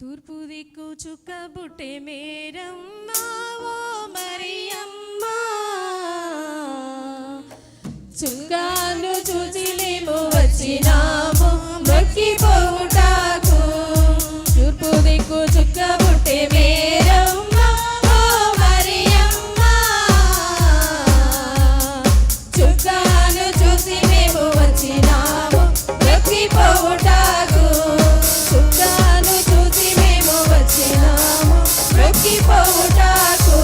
తూర్పు దిక్కు చుక్క బుట్టే మేరమ్మా ఓ మరియమ్మా, చుక్కాను చూసిలేము వచ్చినాము మొక్కిపోవుటాకు. తూర్పు దిక్కు చుక్క బుట్టే మేరమ్మా ఓ మరియమ్మా, చుక్కాను చూసి మేము వచ్చినాము మొక్కిపోవుటాకు. చుక్కాను చూసి మేము వచ్చినాము మొక్కిపోవుటాకు.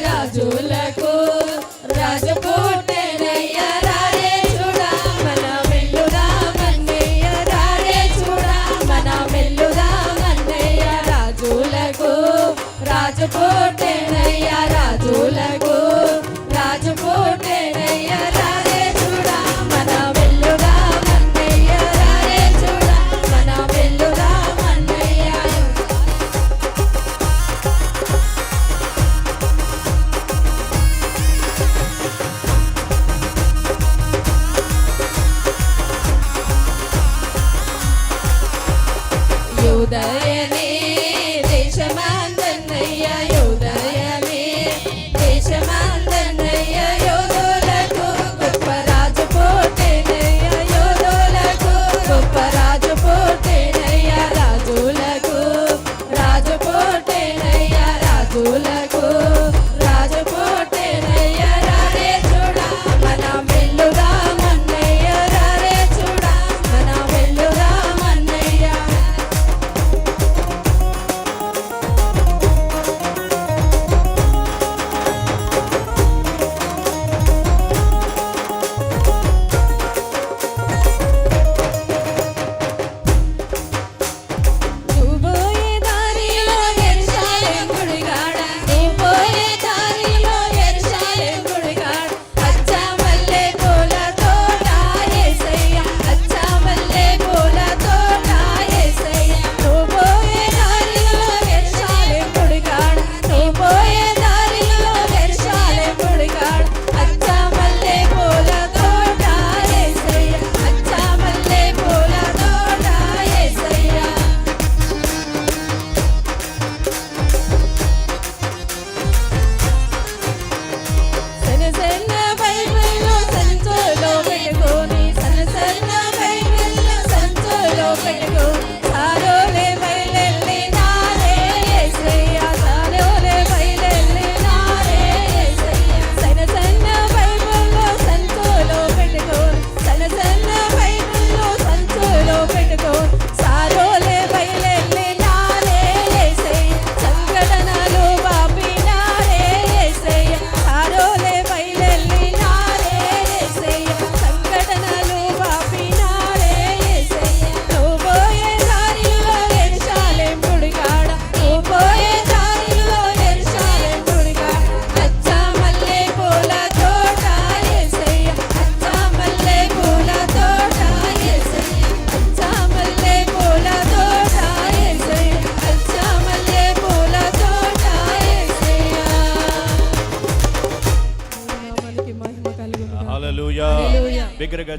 రాజులకు రాజు పుట్టెనయ్య, రారే చూడా మన మెల్లుదామన్నయ్య, రారే చూడా మన మెల్లుదామన్నయ్య. రాజులకు రాజు పుట్టెనయ్య, రాజులకు రాజు పుట్టెనయ్య, రారే చూడా మన మెల్లుదామన్నయ్య, రారే చూడా మన మెల్లుదామన్నయ్య. యోదయనే దేశమందన్నయ్య, యోదయనే దేశమందన్నయ్య, యోధులకు గొప్ప రాజు పుట్టెనయ్య, యోధులకు గొప్ప రాజు పుట్టెనయ్య. రాజులకు రాజు పుట్టెనయ్య, రాజులకు రాజు పుట్టెనయ్య, రారే చూడా మన మెల్లుదామన్నయ్య, రారే చూడా మన మెల్లుదామన్నయ్య. బిగ్గరగా